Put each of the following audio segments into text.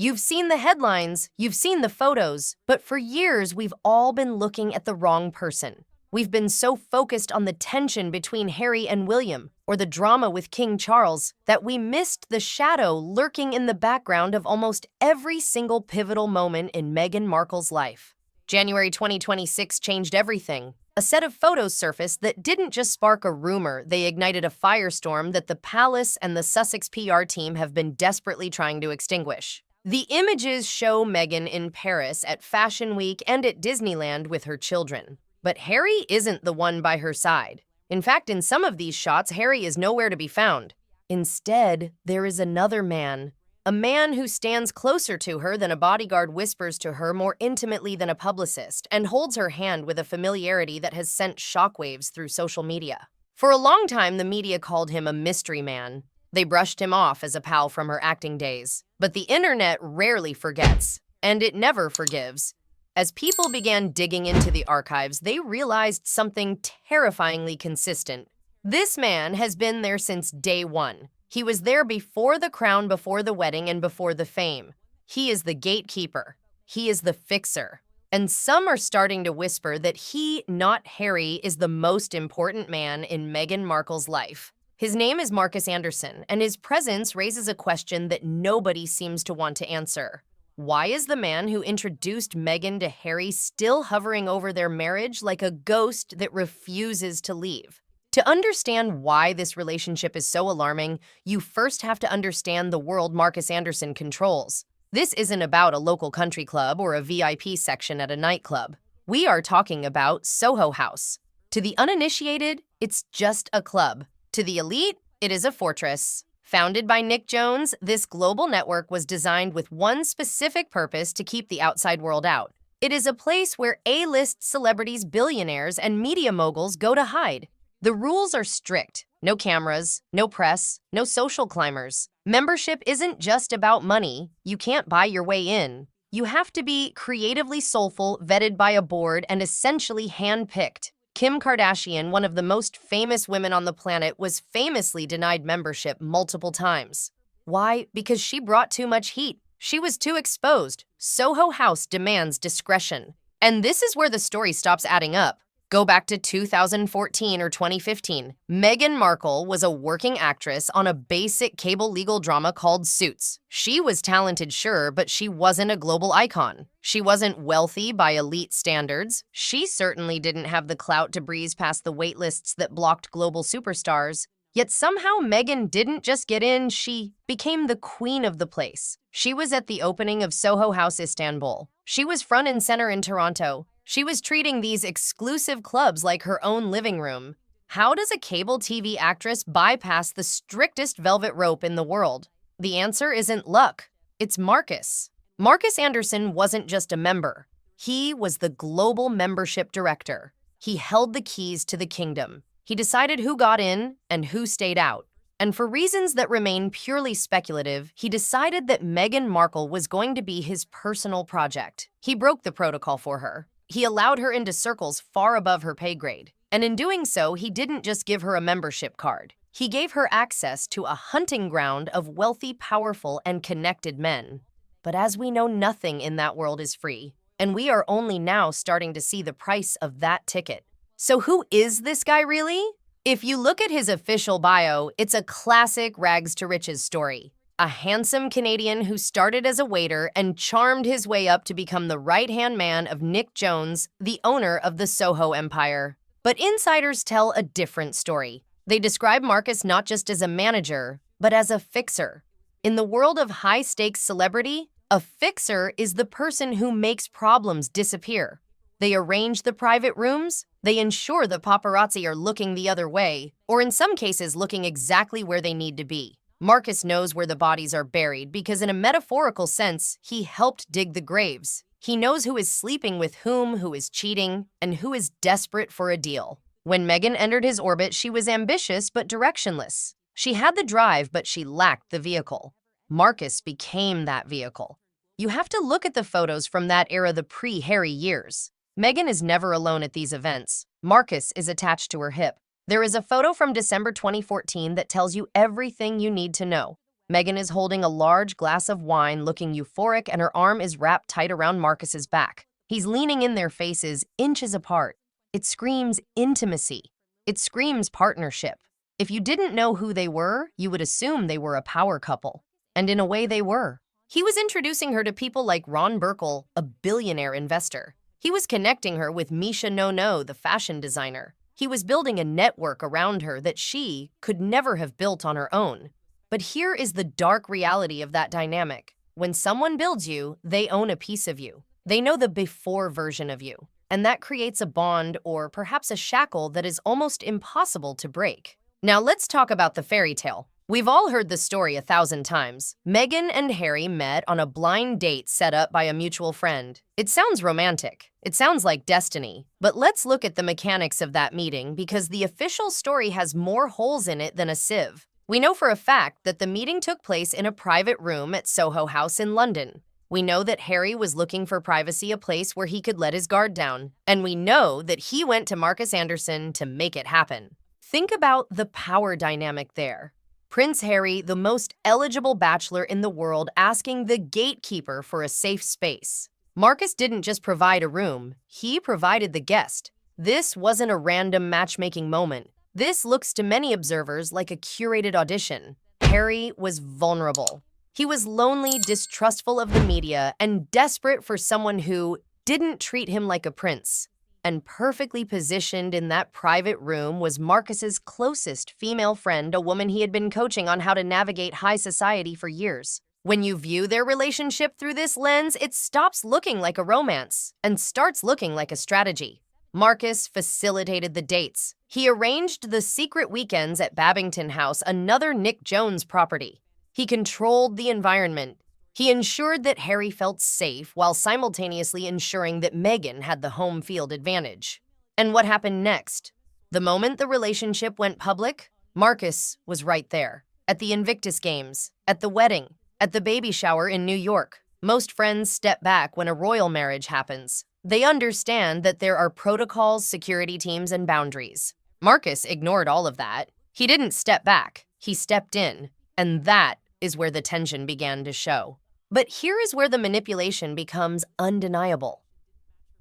You've seen the headlines, you've seen the photos, but for years we've all been looking at the wrong person. We've been so focused on the tension between Harry and William, or the drama with King Charles, that we missed the shadow lurking in the background of almost every single pivotal moment in Meghan Markle's life. January 2026 changed everything. A set of photos surfaced that didn't just spark a rumor, they ignited a firestorm that the palace and the Sussex PR team have been desperately trying to extinguish. The images show Meghan in Paris at Fashion Week and at Disneyland with her children. But Harry isn't the one by her side. In fact, in some of these shots, Harry is nowhere to be found. Instead, there is another man. A man who stands closer to her than a bodyguard, whispers to her more intimately than a publicist, and holds her hand with a familiarity that has sent shockwaves through social media. For a long time, the media called him a mystery man. They brushed him off as a pal from her acting days. But the internet rarely forgets, and it never forgives. As people began digging into the archives, they realized something terrifyingly consistent. This man has been there since day one. He was there before the crown, before the wedding, and before the fame. He is the gatekeeper. He is the fixer. And some are starting to whisper that he, not Harry, is the most important man in Meghan Markle's life. His name is Marcus Anderson, and his presence raises a question that nobody seems to want to answer. Why is the man who introduced Meghan to Harry still hovering over their marriage like a ghost that refuses to leave? To understand why this relationship is so alarming, you first have to understand the world Marcus Anderson controls. This isn't about a local country club or a VIP section at a nightclub. We are talking about Soho House. To the uninitiated, it's just a club. To the elite, it is a fortress. Founded by Nick Jones, this global network was designed with one specific purpose: to keep the outside world out. It is a place where A-list celebrities, billionaires, and media moguls go to hide. The rules are strict. No cameras, no press, no social climbers. Membership isn't just about money. You can't buy your way in. You have to be creatively soulful, vetted by a board, and essentially handpicked. Kim Kardashian, one of the most famous women on the planet, was famously denied membership multiple times. Why? Because she brought too much heat. She was too exposed. Soho House demands discretion. And this is where the story stops adding up. Go back to 2014 or 2015. Meghan Markle was a working actress on a basic cable legal drama called Suits. She was talented, sure, but she wasn't a global icon. She wasn't wealthy by elite standards. She certainly didn't have the clout to breeze past the waitlists that blocked global superstars. Yet somehow Meghan didn't just get in, she became the queen of the place. She was at the opening of Soho House Istanbul. She was front and center in Toronto. She was treating these exclusive clubs like her own living room. How does a cable TV actress bypass the strictest velvet rope in the world? The answer isn't luck. It's Marcus. Marcus Anderson wasn't just a member. He was the global membership director. He held the keys to the kingdom. He decided who got in and who stayed out. And for reasons that remain purely speculative, he decided that Meghan Markle was going to be his personal project. He broke the protocol for her. He allowed her into circles far above her pay grade. And in doing so, he didn't just give her a membership card. He gave her access to a hunting ground of wealthy, powerful, and connected men. But as we know, nothing in that world is free. And we are only now starting to see the price of that ticket. So who is this guy really? If you look at his official bio, it's a classic rags to riches story. A handsome Canadian who started as a waiter and charmed his way up to become the right-hand man of Nick Jones, the owner of the Soho empire. But insiders tell a different story. They describe Marcus not just as a manager, but as a fixer. In the world of high-stakes celebrity, a fixer is the person who makes problems disappear. They arrange the private rooms, they ensure the paparazzi are looking the other way, or in some cases looking exactly where they need to be. Marcus knows where the bodies are buried because in a metaphorical sense, he helped dig the graves. He knows who is sleeping with whom, who is cheating, and who is desperate for a deal. When Meghan entered his orbit, she was ambitious but directionless. She had the drive, but she lacked the vehicle. Marcus became that vehicle. You have to look at the photos from that era, the pre-Harry years. Meghan is never alone at these events. Marcus is attached to her hip. There is a photo from December 2014 that tells you everything you need to know. Meghan is holding a large glass of wine, looking euphoric, and her arm is wrapped tight around Marcus's back. He's leaning in, their faces inches apart. It screams intimacy. It screams partnership. If you didn't know who they were, you would assume they were a power couple. And in a way, they were. He was introducing her to people like Ron Burkle, a billionaire investor. He was connecting her with Misha No, the fashion designer. He was building a network around her that she could never have built on her own. But here is the dark reality of that dynamic. When someone builds you, they own a piece of you. They know the before version of you. And that creates a bond, or perhaps a shackle, that is almost impossible to break. Now let's talk about the fairy tale. We've all heard the story 1,000 times. Meghan and Harry met on a blind date set up by a mutual friend. It sounds romantic. It sounds like destiny. But let's look at the mechanics of that meeting, because the official story has more holes in it than a sieve. We know for a fact that the meeting took place in a private room at Soho House in London. We know that Harry was looking for privacy, a place where he could let his guard down. And we know that he went to Marcus Anderson to make it happen. Think about the power dynamic there. Prince Harry, the most eligible bachelor in the world, asking the gatekeeper for a safe space. Marcus didn't just provide a room, he provided the guest. This wasn't a random matchmaking moment. This looks to many observers like a curated audition. Harry was vulnerable. He was lonely, distrustful of the media, and desperate for someone who didn't treat him like a prince. And perfectly positioned in that private room was Marcus's closest female friend, a woman he had been coaching on how to navigate high society for years. When you view their relationship through this lens, it stops looking like a romance and starts looking like a strategy. Marcus facilitated the dates. He arranged the secret weekends at Babington House, another Nick Jones property. He controlled the environment. He ensured that Harry felt safe while simultaneously ensuring that Meghan had the home field advantage. And what happened next? The moment the relationship went public, Marcus was right there. At the Invictus Games, at the wedding, at the baby shower in New York. Most friends step back when a royal marriage happens. They understand that there are protocols, security teams, and boundaries. Marcus ignored all of that. He didn't step back, he stepped in. And that is where the tension began to show. But here is where the manipulation becomes undeniable.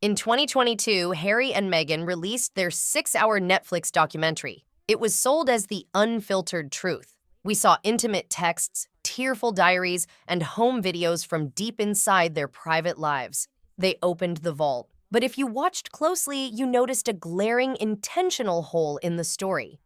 In 2022, Harry and Meghan released their 6-hour Netflix documentary. It was sold as The Unfiltered Truth. We saw intimate texts, tearful diaries, and home videos from deep inside their private lives. They opened the vault. But if you watched closely, you noticed a glaring intentional hole in the story.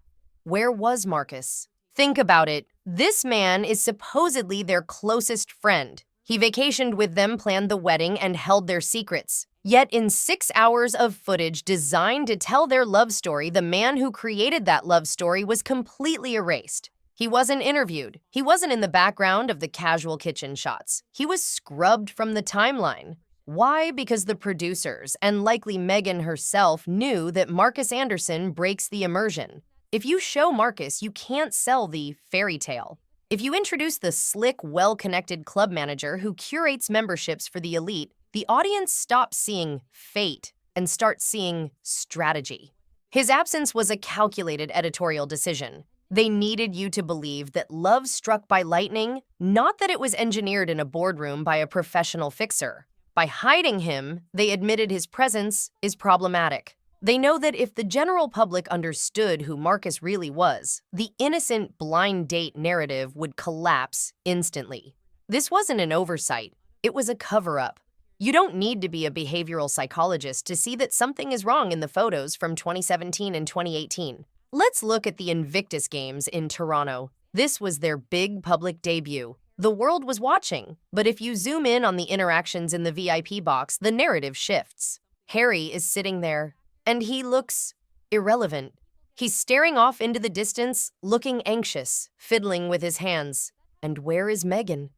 Where was Marcus? Think about it. This man is supposedly their closest friend. He vacationed with them, planned the wedding, and held their secrets. Yet in 6 hours of footage designed to tell their love story, the man who created that love story was completely erased. He wasn't interviewed. He wasn't in the background of the casual kitchen shots. He was scrubbed from the timeline. Why? Because the producers, and likely Meghan herself, knew that Marcus Anderson breaks the immersion. If you show Marcus, you can't sell the fairy tale. If you introduce the slick, well-connected club manager who curates memberships for the elite, the audience stops seeing fate and starts seeing strategy. His absence was a calculated editorial decision. They needed you to believe that love struck by lightning, not that it was engineered in a boardroom by a professional fixer. By hiding him, they admitted his presence is problematic. They know that if the general public understood who Marcus really was, the innocent blind date narrative would collapse instantly. This wasn't an oversight. It was a cover-up. You don't need to be a behavioral psychologist to see that something is wrong in the photos from 2017 and 2018. Let's look at the Invictus Games in Toronto. This was their big public debut. The world was watching, but if you zoom in on the interactions in the VIP box, the narrative shifts. Harry is sitting there, and he looks irrelevant. He's staring off into the distance, looking anxious, fiddling with his hands. And where is Meghan?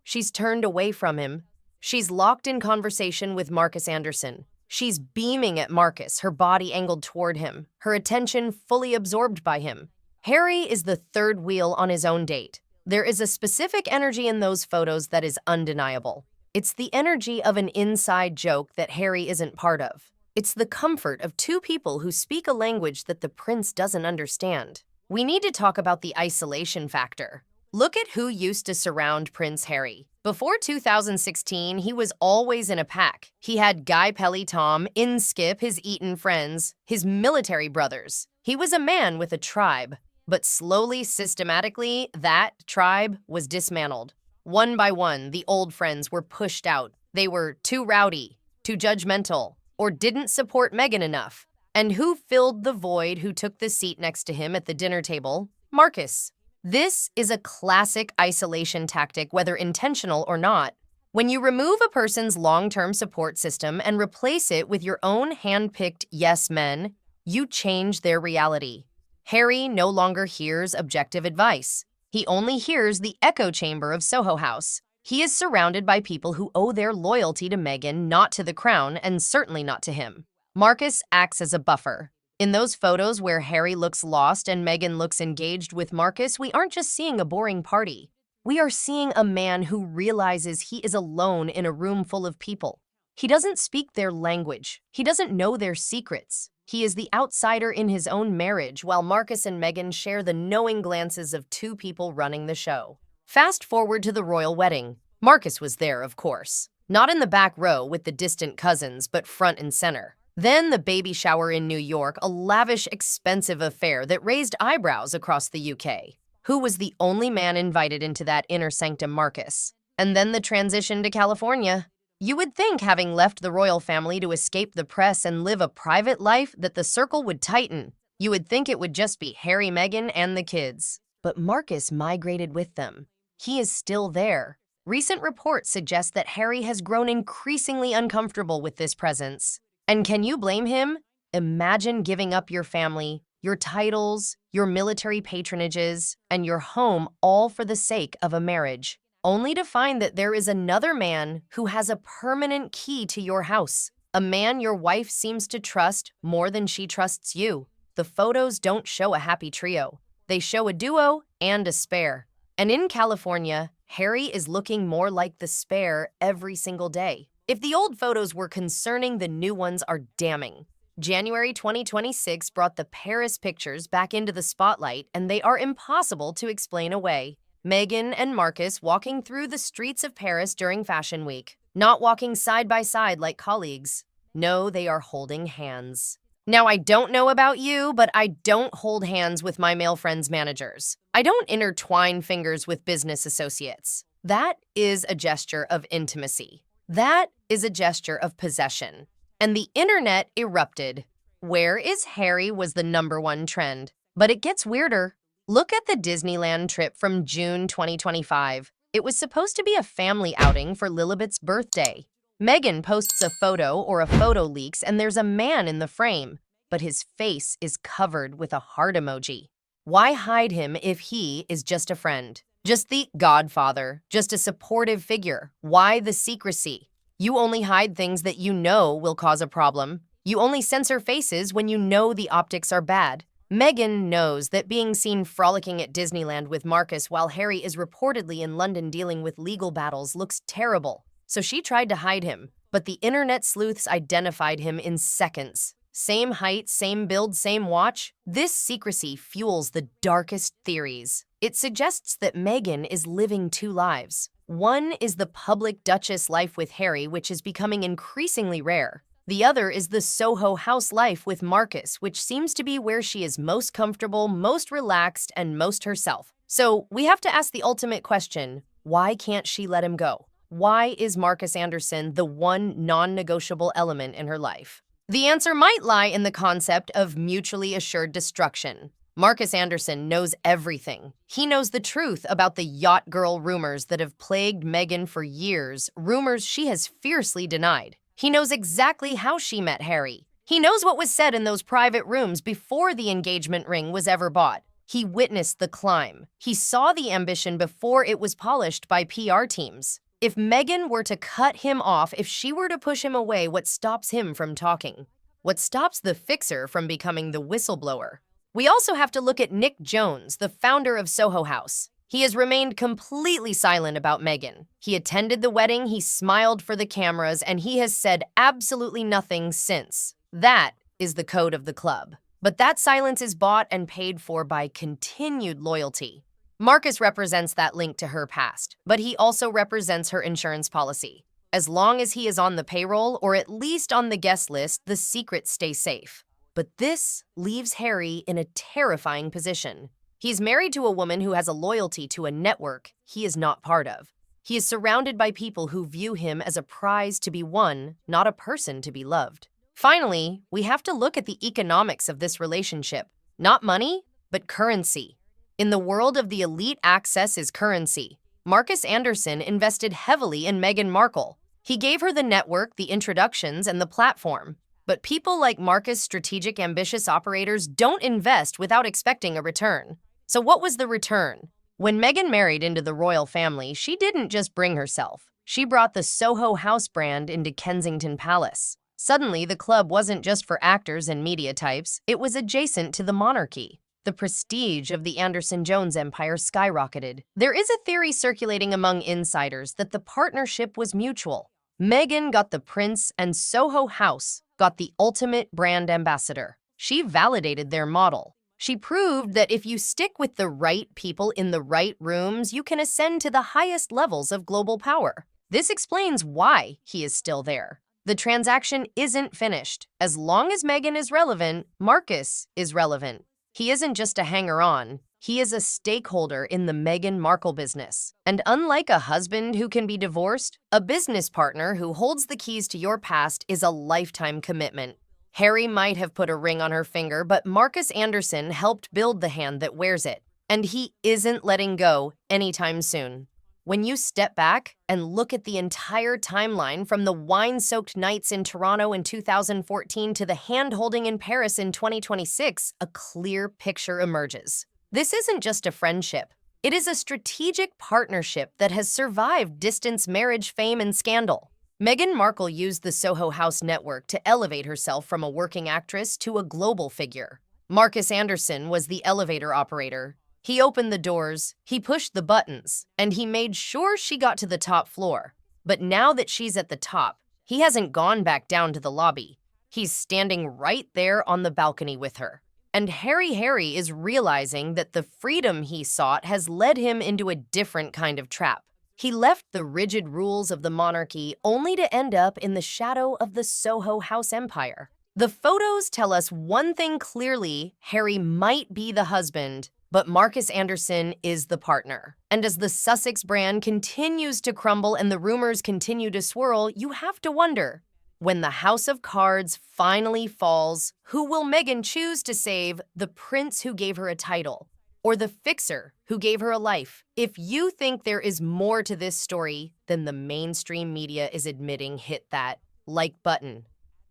She's turned away from him. She's locked in conversation with Marcus Anderson. She's beaming at Marcus, her body angled toward him, her attention fully absorbed by him. Harry is the third wheel on his own date. There is a specific energy in those photos that is undeniable. It's the energy of an inside joke that Harry isn't part of. It's the comfort of two people who speak a language that the prince doesn't understand. We need to talk about the isolation factor. Look at who used to surround Prince Harry. Before 2016, he was always in a pack. He had Guy Pelly Tom, Inskip, his Eton friends, his military brothers. He was a man with a tribe. But slowly, systematically, that tribe was dismantled. One by one, the old friends were pushed out. They were too rowdy, too judgmental, or didn't support Meghan enough. And who filled the void? Who took the seat next to him at the dinner table? Marcus. This is a classic isolation tactic, whether intentional or not. When you remove a person's long-term support system and replace it with your own hand-picked yes men, you change their reality. Harry no longer hears objective advice. He only hears the echo chamber of Soho House. He is surrounded by people who owe their loyalty to Meghan, not to the crown, and certainly not to him. Marcus acts as a buffer. In those photos where Harry looks lost and Meghan looks engaged with Marcus, we aren't just seeing a boring party. We are seeing a man who realizes he is alone in a room full of people. He doesn't speak their language. He doesn't know their secrets. He is the outsider in his own marriage, while Marcus and Meghan share the knowing glances of two people running the show. Fast forward to the royal wedding. Marcus was there, of course. Not in the back row with the distant cousins, but front and center. Then the baby shower in New York, a lavish, expensive affair that raised eyebrows across the UK. Who was the only man invited into that inner sanctum? Marcus. And then the transition to California. You would think, having left the royal family to escape the press and live a private life, that the circle would tighten. You would think it would just be Harry, Meghan, and the kids. But Marcus migrated with them. He is still there. Recent reports suggest that Harry has grown increasingly uncomfortable with this presence. And can you blame him? Imagine giving up your family, your titles, your military patronages, and your home, all for the sake of a marriage, only to find that there is another man who has a permanent key to your house, a man your wife seems to trust more than she trusts you. The photos don't show a happy trio. They show a duo and a spare. And in California, Harry is looking more like the spare every single day. If the old photos were concerning, the new ones are damning. January 2026 brought the Paris pictures back into the spotlight, and they are impossible to explain away. Meghan and Marcus walking through the streets of Paris during Fashion Week, not walking side by side like colleagues. No, they are holding hands. Now, I don't know about you, but I don't hold hands with my male friends' managers. I don't intertwine fingers with business associates. That is a gesture of intimacy. That is a gesture of possession. And the internet erupted. Where is Harry was the #1 trend. But it gets weirder. Look at the Disneyland trip from June 2025. It was supposed to be a family outing for Lilibet's birthday. Meghan posts a photo or a photo leaks, and there's a man in the frame, but his face is covered with a heart emoji. Why hide him if he is just a friend? Just the godfather, just a supportive figure. Why the secrecy? You only hide things that you know will cause a problem. You only censor faces when you know the optics are bad. Meghan knows that being seen frolicking at Disneyland with Marcus while Harry is reportedly in London dealing with legal battles looks terrible. So she tried to hide him, but the internet sleuths identified him in seconds. Same height, same build, same watch. This secrecy fuels the darkest theories. It suggests that Meghan is living two lives. One is the public Duchess life with Harry, which is becoming increasingly rare. The other is the Soho House life with Marcus, which seems to be where she is most comfortable, most relaxed, and most herself. So we have to ask the ultimate question: why can't she let him go? Why is Marcus Anderson the one non-negotiable element in her life? The answer might lie in the concept of mutually assured destruction. Marcus Anderson knows everything. He knows the truth about the yacht girl rumors that have plagued Meghan for years, rumors she has fiercely denied. He knows exactly how she met Harry. He knows what was said in those private rooms before the engagement ring was ever bought. He witnessed the climb. He saw the ambition before it was polished by PR teams. If Meghan were to cut him off, if she were to push him away, what stops him from talking? What stops the fixer from becoming the whistleblower? We also have to look at Nick Jones, the founder of Soho House. He has remained completely silent about Meghan. He attended the wedding, he smiled for the cameras, and he has said absolutely nothing since. That is the code of the club. But that silence is bought and paid for by continued loyalty. Marcus represents that link to her past, but he also represents her insurance policy. As long as he is on the payroll or at least on the guest list, the secrets stay safe. But this leaves Harry in a terrifying position. He's married to a woman who has a loyalty to a network he is not part of. He is surrounded by people who view him as a prize to be won, not a person to be loved. Finally, we have to look at the economics of this relationship. Not money, but currency. In the world of the elite, access is currency. Marcus Anderson invested heavily in Meghan Markle. He gave her the network, the introductions, and the platform. But people like Marcus, strategic, ambitious operators, don't invest without expecting a return. So what was the return? When Meghan married into the royal family, she didn't just bring herself. She brought the Soho House brand into Kensington Palace. Suddenly, the club wasn't just for actors and media types, it was adjacent to the monarchy. The prestige of the Anderson-Jones empire skyrocketed. There is a theory circulating among insiders that the partnership was mutual. Meghan got the prince and Soho House got the ultimate brand ambassador. She validated their model. She proved that if you stick with the right people in the right rooms, you can ascend to the highest levels of global power. This explains why he is still there. The transaction isn't finished. As long as Meghan is relevant, Marcus is relevant. He isn't just a hanger-on. He is a stakeholder in the Meghan Markle business. And unlike a husband who can be divorced, a business partner who holds the keys to your past is a lifetime commitment. Harry might have put a ring on her finger, but Marcus Anderson helped build the hand that wears it. And he isn't letting go anytime soon. When you step back and look at the entire timeline from the wine-soaked nights in Toronto in 2014 to the hand-holding in Paris in 2026, a clear picture emerges. This isn't just a friendship. It is a strategic partnership that has survived distance, marriage, fame, and scandal. Meghan Markle used the Soho House network to elevate herself from a working actress to a global figure. Marcus Anderson was the elevator operator. He opened the doors, he pushed the buttons, and he made sure she got to the top floor. But now that she's at the top, he hasn't gone back down to the lobby. He's standing right there on the balcony with her. And Harry is realizing that the freedom he sought has led him into a different kind of trap. He left the rigid rules of the monarchy only to end up in the shadow of the Soho House empire. The photos tell us one thing clearly: Harry might be the husband, but Marcus Anderson is the partner. And as the Sussex brand continues to crumble and the rumors continue to swirl, you have to wonder, when the house of cards finally falls, who will Meghan choose to save, the prince who gave her a title, or the fixer who gave her a life? If you think there is more to this story than the mainstream media is admitting, hit that like button.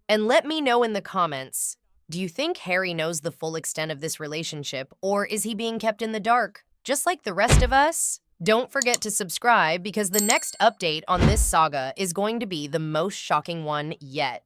And let me know in the comments, do you think Harry knows the full extent of this relationship, or is he being kept in the dark, just like the rest of us? Don't forget to subscribe because the next update on this saga is going to be the most shocking one yet.